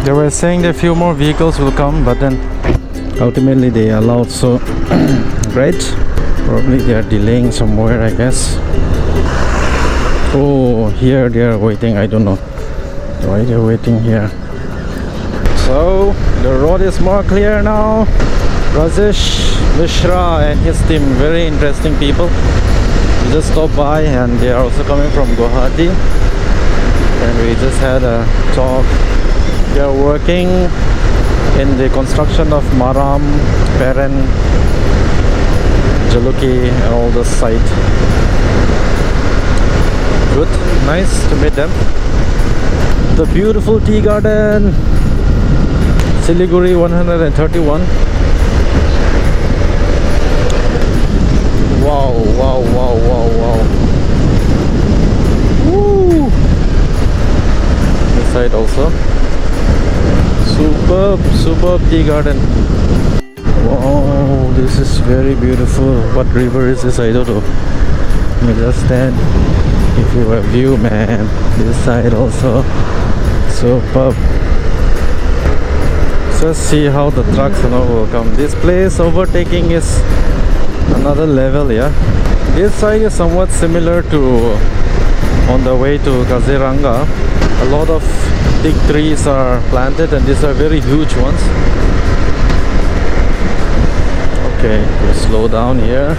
They were saying that a few more vehicles will come, but then ultimately they allowed, so great. Probably they are delaying somewhere, I guess. Oh, here they are waiting. I don't know why they're waiting here. So the road is more clear now. Rajesh Mishra and his team, very interesting people. We just stopped by, and they are also coming from Guwahati, and we just had a talk. They are working in the construction of Maram, Peren, Jaluki and all the site. Good, nice to meet them. The beautiful tea garden, Siliguri 131. Wow, wow, wow, wow, wow. Woo! This side also. Superb, superb tea garden. Wow, this is very beautiful. What river is this? I don't know. Let me just stand. Give you a view, man. This side also. Superb. Just see how the trucks and all will come. This place overtaking is another level, yeah. This side is somewhat similar to on the way to Kaziranga. A lot of big trees are planted, and these are very huge ones. Okay, we'll slow down here.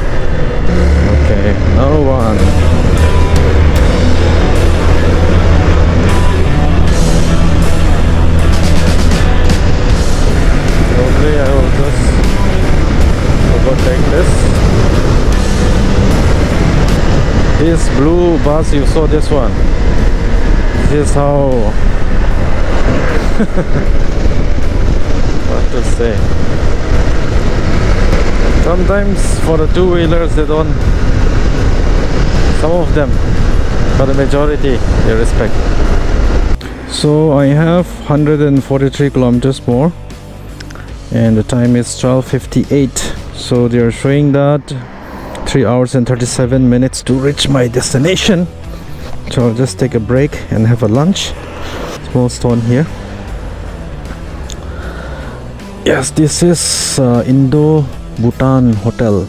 Okay, no one. Probably I will just overtake this. This blue bus, you saw this one. This is how what to say. Sometimes for the two-wheelers they don't, some of them, but the majority they respect. So I have 143 kilometers more, and the time is 12:58. So they are showing that 3 hours and 37 minutes to reach my destination. So I'll just take a break and have a lunch. Small stone here. Yes, this is Indo-Bhutan Hotel.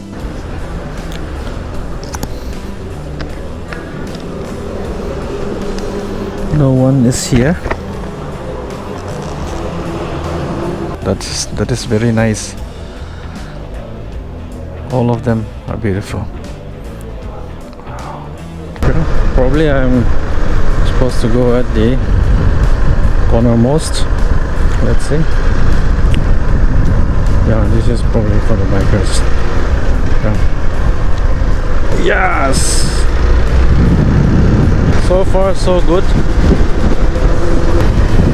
No one is here. That is very nice. All of them are beautiful. Probably I'm supposed to go at the cornermost. Let's see. Yeah, this is probably for the bikers. Yeah. Yes! So far so good.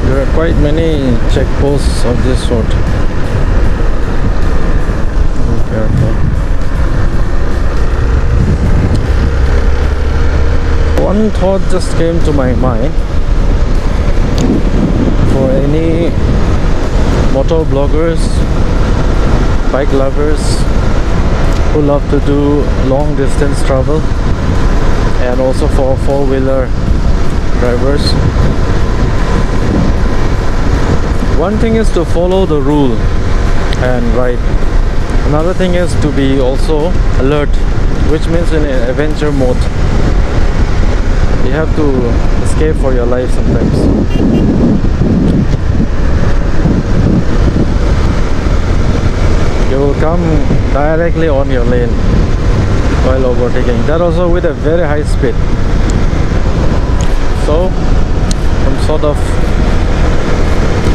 There are quite many checkposts of this sort. Be careful. One thought just came to my mind. For any motor bloggers, bike lovers who love to do long distance travel, and also for four-wheeler drivers, one thing is to follow the rule and ride. Another thing is to be also alert, which means in adventure mode. You have to escape for your life sometimes. You will come directly on your lane while overtaking. That also with a very high speed. So some sort of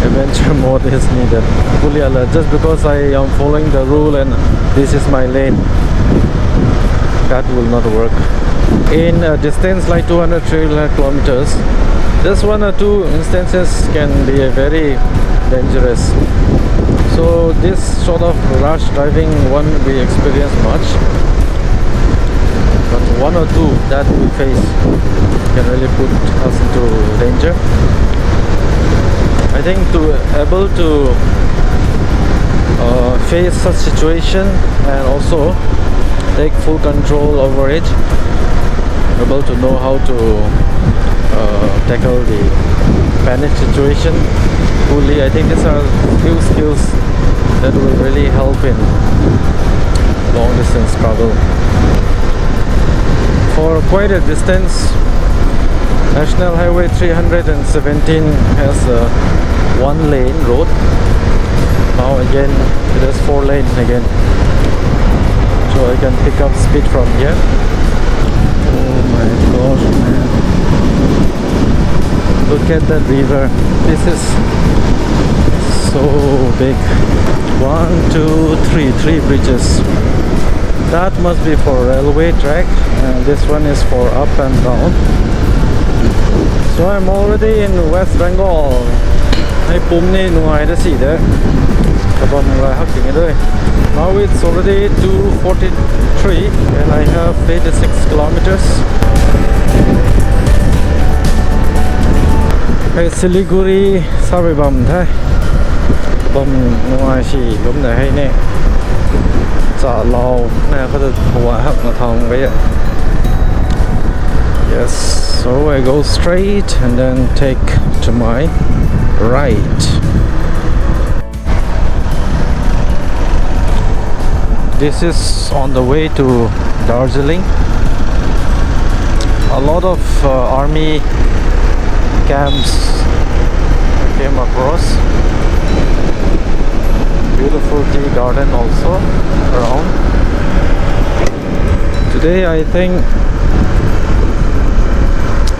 adventure mode is needed. Fully alert. Just because I am following the rule and this is my lane, that will not work. In a distance like 200-300 kilometers, just one or two instances can be very dangerous. So this sort of rush driving won't be experienced much, but one or two that we face can really put us into danger. I think to able to face such situation and also take full control over it, able to know how to tackle the panic situation, pulley. I think these are few skills that will really help in long distance travel. For quite a distance, National Highway 317 has a one lane road. Now again it is 4 lane again, so I can pick up speed from here. Oh my gosh, man, look at that river. This is so big. 1, 2, 3, 3 bridges. That must be for railway track, and this one is for up and down. So I'm already in West Bengal. ให้ปุ่มนี่หน่วยได้สิเด้อกระบอกอะไรฮักอย่างนี้เลย Now it's already 2:43 and I have 86 kilometers. ไปซิลิกุรีซาไปบัมไทยบัมหน่วยสิล้มไหนให้เนี่ยจะเราเนี่ยเขาจะหัวหักมาทองไว้ Yes, so I go straight and then take to my right. This is on the way to Darjeeling. A lot of army camps I came across. Beautiful tea garden also around. Today I think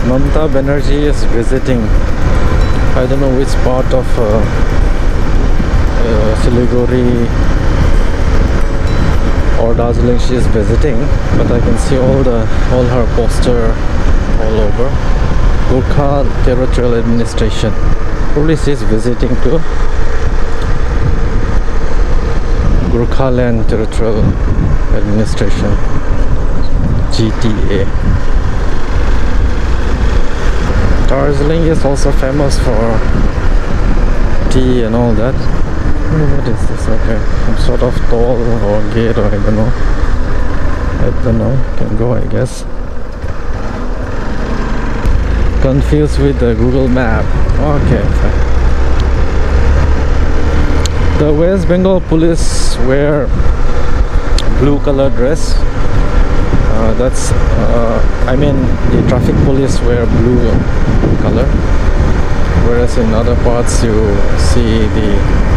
Mamata Banerjee is visiting. I don't know which part of Siliguri or Darjeeling she is visiting, but I can see all her poster all over. Gurkha Territorial Administration. Probably she is visiting too. Gurkha Land Territorial Administration, GTA. Darjeeling is also famous for tea and all that. Oh, what is this? Okay, some sort of toll or gate, or I don't know. Can go, I guess. Confused with the Google map. Okay, fine. The West Bengal police wear blue color dress. I mean the traffic police wear blue color, whereas in other parts you see the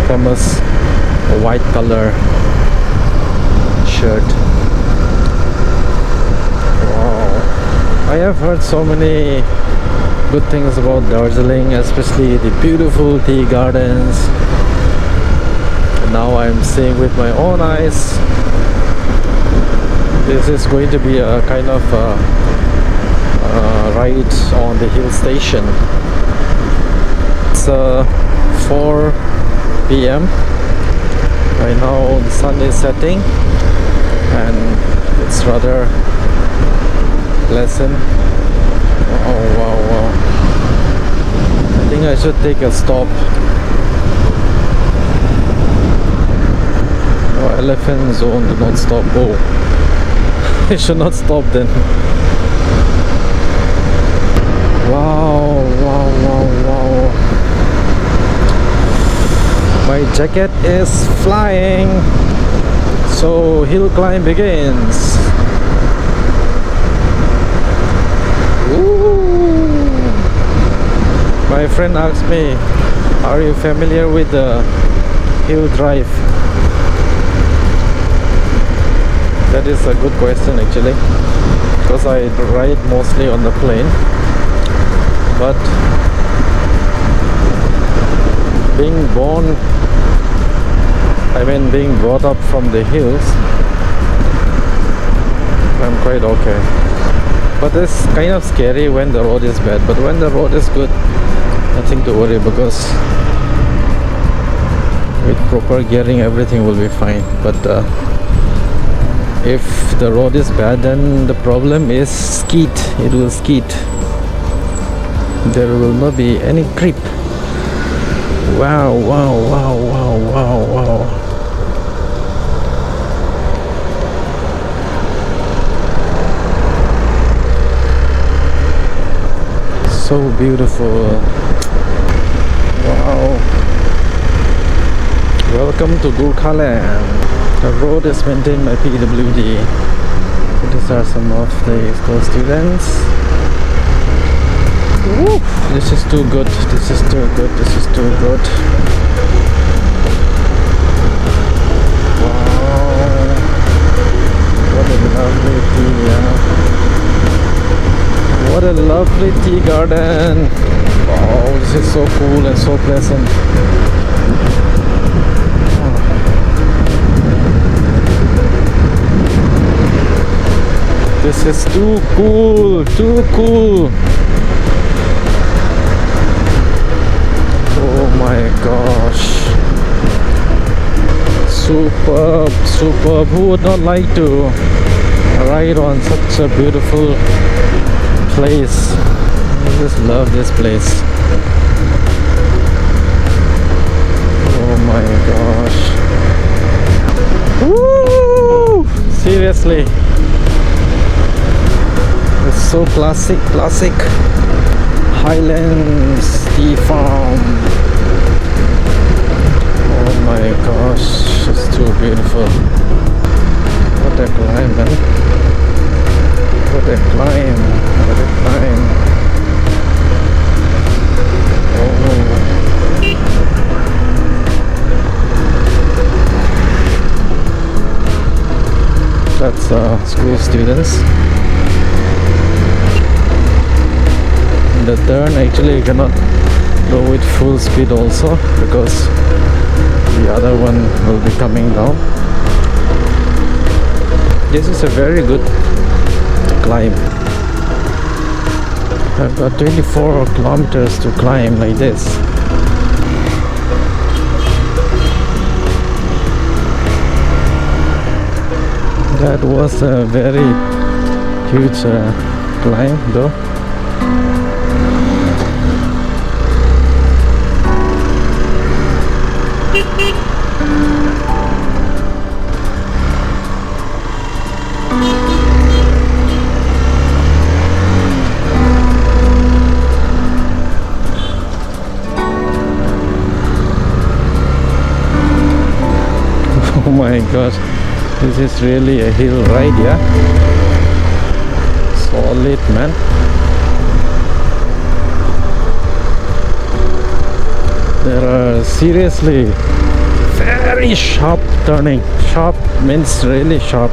famous white color shirt. Wow, I have heard so many good things about Darjeeling, especially the beautiful tea gardens. Now I'm seeing with my own eyes. This is going to be a kind of ride on the hill station. It's 4 p.m. Right now the sun is setting and it's rather pleasant. Oh wow. I think I should take a stop. Oh, elephant zone, do not stop. Oh, I should not stop then. Wow. My jacket is flying, so hill climb begins. Ooh. My friend asked me, are you familiar with the hill drive? That is a good question actually, because I ride mostly on the plane, but being brought up from the hills, I'm quite okay. But it's kind of scary when the road is bad, but when the road is good, nothing to worry, because with proper gearing everything will be fine. But if the road is bad, then the problem is skeet. It will skeet. There will not be any grip. Wow. So beautiful. Wow. Wow. Welcome to Gurkhaland. The road is maintained by PWD. These are some of the school students. Woo! This is too good. This is too good. This is too good. Wow. What a lovely tea, yeah. What a lovely tea garden. Wow, this is so cool and so pleasant. This is too cool, too cool. Oh my gosh. Superb, superb. Who would not like to ride on such a beautiful place? I just love this place. Oh my gosh. Woo! Seriously. It's so classic. Highlands Tea Farm. Oh my gosh, it's too beautiful. What a climb, man. What a climb. What a climb. Oh. That's school students. The turn actually you cannot go with full speed also because the other one will be coming down. This is a very good climb. I've got 24 kilometers to climb like this. That was a very huge climb though. Oh my god, this is really a hill ride, yeah? Solid, man. There are seriously very sharp turning. Sharp means really sharp.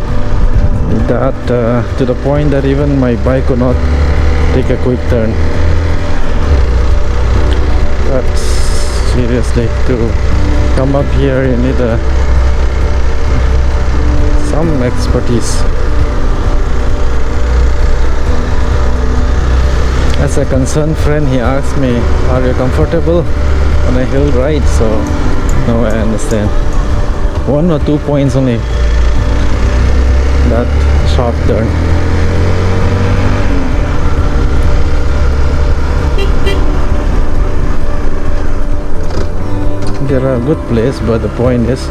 That to the point that even my bike could not take a quick turn. But seriously, to come up here you need some expertise. As a concerned friend, he asked me, are you comfortable on a hill ride? So now I understand. 1 or 2 points only, that sharp turn. They're a good place, but the point is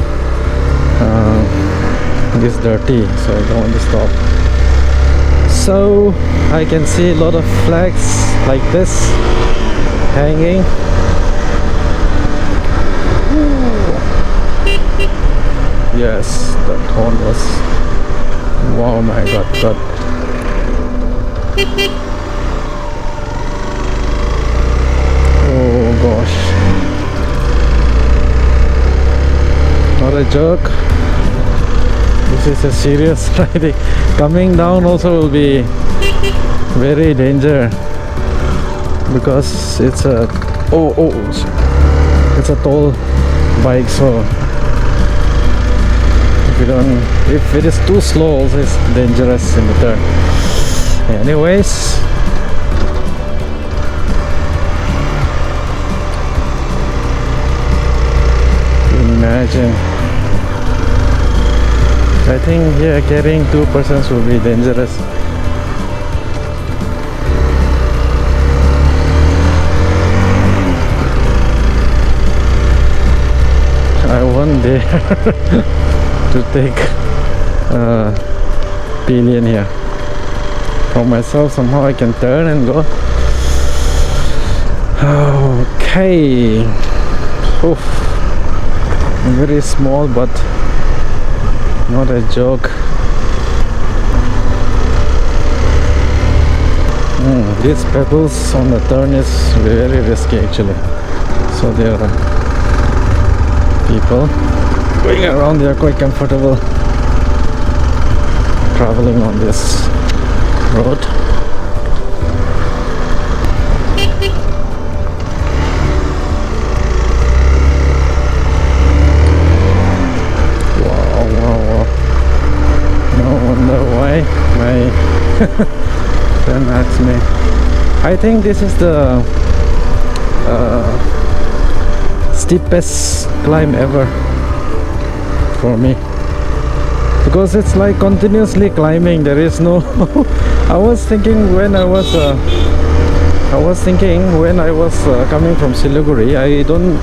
it's dirty, so I don't want to stop. So I can see a lot of flags like this hanging. Yes, that horn was, wow, my god. Oh gosh, not a joke. This is a serious riding. Coming down also will be very danger because it's a it's a tall bike, so if it is too slow also it's dangerous in the turn. Anyways, imagine, I think here carrying 2 persons will be dangerous. I won't dare to take pillion here. For myself, somehow I can turn and go. Okay. Oof. Very small, but not a joke. These pebbles on the turn is very risky actually. So there are people going around. They are quite comfortable traveling on this road. Wow. No wonder why my friend asked me. I think this is the steepest climb ever for me, because it's like continuously climbing. There is no I was thinking when I was coming from Siliguri, I don't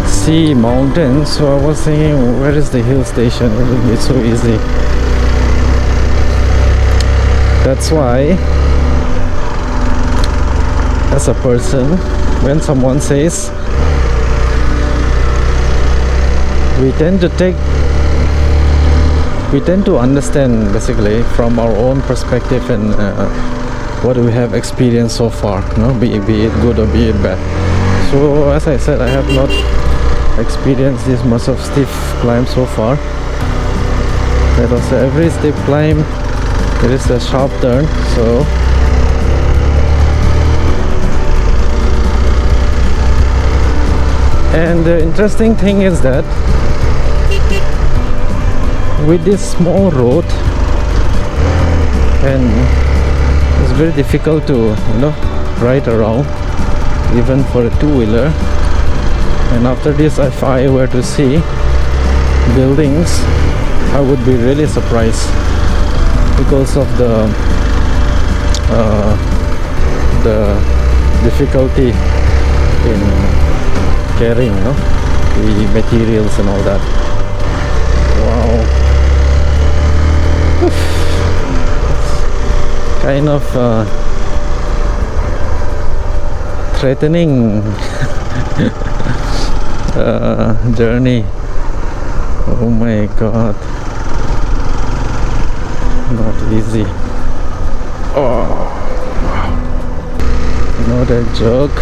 see mountains, so I was thinking, where is the hill station? It will be so easy. That's why, as a person, when someone says, we tend to understand basically from our own perspective and what we have experienced so far, be it good or be it bad. So as I said, I have not experienced this much of steep climb so far. But also every steep climb there is a sharp turn, so and the interesting thing is that with this small road, and it's very difficult to ride around even for a two-wheeler. And after this, if I were to see buildings, I would be really surprised because of the difficulty in carrying the materials and all that. Wow. Kind of threatening journey. Oh my god, not easy. Oh, not a joke.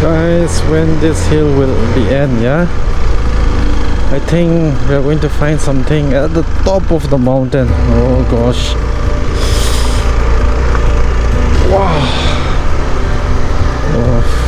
Guys, when this hill will be end, yeah, I think we're going to find something at the top of the mountain. Oh gosh, wow. Oh.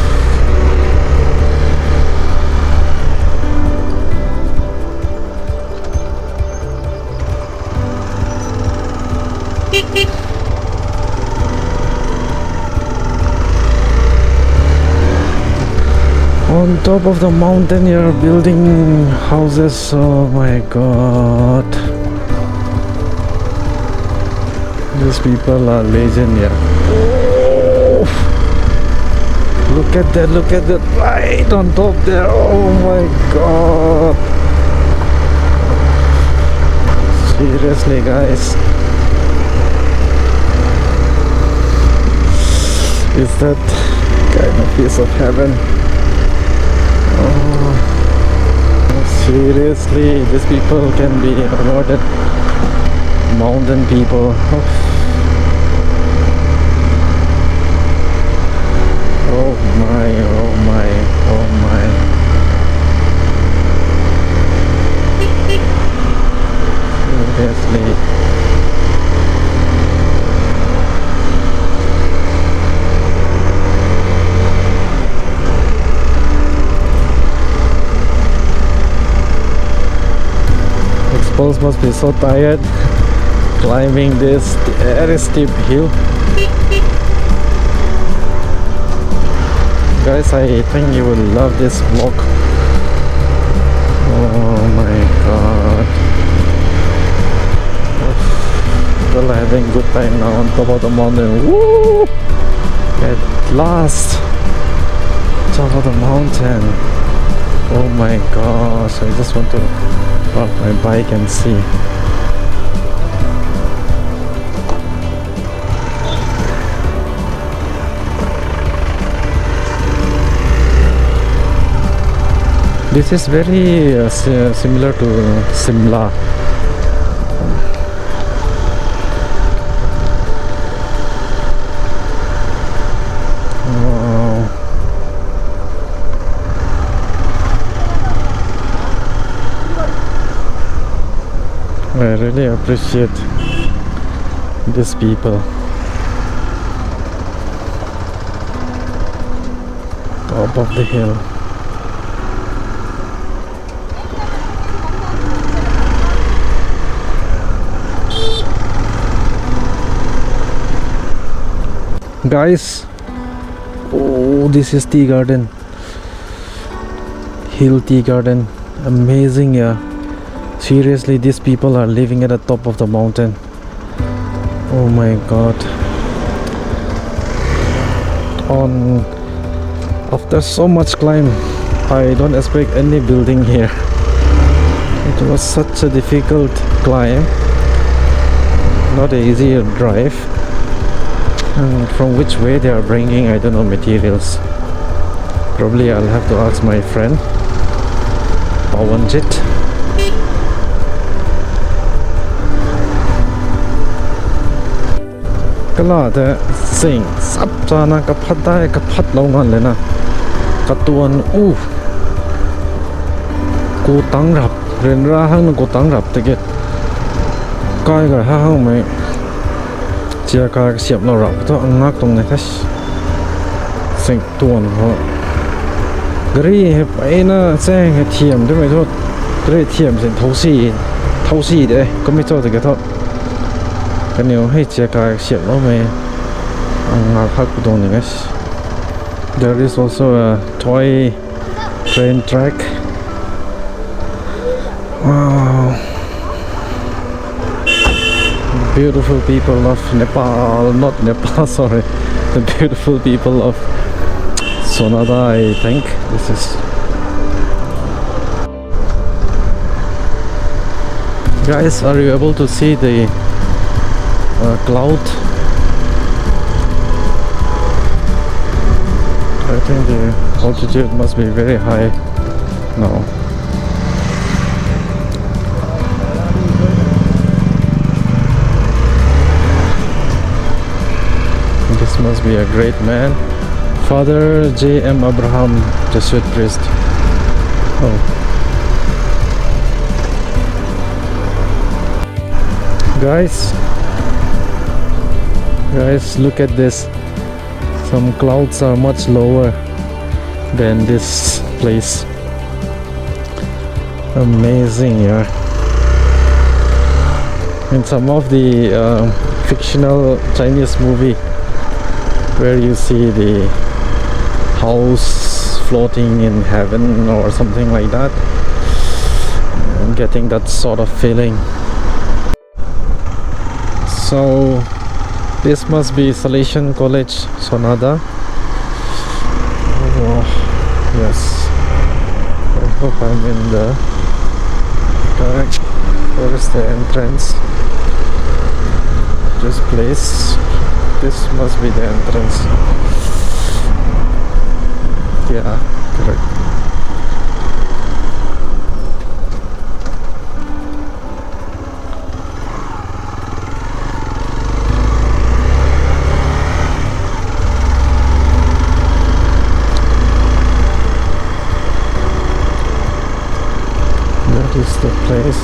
On top of the mountain you're building houses. Oh my god, these people are legend. Yeah, oh, look at that right on top there. Oh my god, seriously guys, is that kind of piece of heaven? Seriously, these people can be awarded mountain people. Oh my, oh my, oh my. Seriously. Exposed must be so tired climbing this very steep hill. Guys, I think you will love this vlog. Oh my god. Well, having good time now on top of the mountain. Woo! At last, top of the mountain. Oh my gosh, I just want to park my bike and see. This is very similar to Simla. Wow. I really appreciate these people. Top of the hill. Guys, oh, this is tea garden, hill tea garden. Amazing. Yeah, seriously, these people are living at the top of the mountain. Oh my god. After so much climb, I don't expect any building here. It was such a difficult climb, not an easy drive. And from which way they are bringing, I don't know, materials. Probably I'll have to ask my friend Pawanjit. Kala the sing sap chana ka phata ka phat longan lena katuan ko tang rap ren ra hang ko tang rap te kai ga ha hang mai chia ka siap lo rap to angak tong ne kas sing tuan ho gari he pai na sang he thiam de mai tho gari thiam sen thau si de ko mi to de tho cái nhiều hay chia ka siap lo mai angak ha ku tong ne kas. There is also a toy train track. Wow. Beautiful people of Nepal, not Nepal, sorry, the beautiful people of Sonada, I think this is. Guys, are you able to see the cloud? I think the altitude must be very high now. This must be a great man. Father J.M. Abraham, Jesuit priest. Oh. Guys, look at this. Some clouds are much lower than this place. Amazing, yeah. In some of the fictional Chinese movie where you see the house floating in heaven or something like that, I'm getting that sort of feeling. So this must be Salesian College, Sonada. Oh, yes. I hope I'm in the correct. Where is the entrance? This place. This must be the entrance. Yeah, correct. That is the place.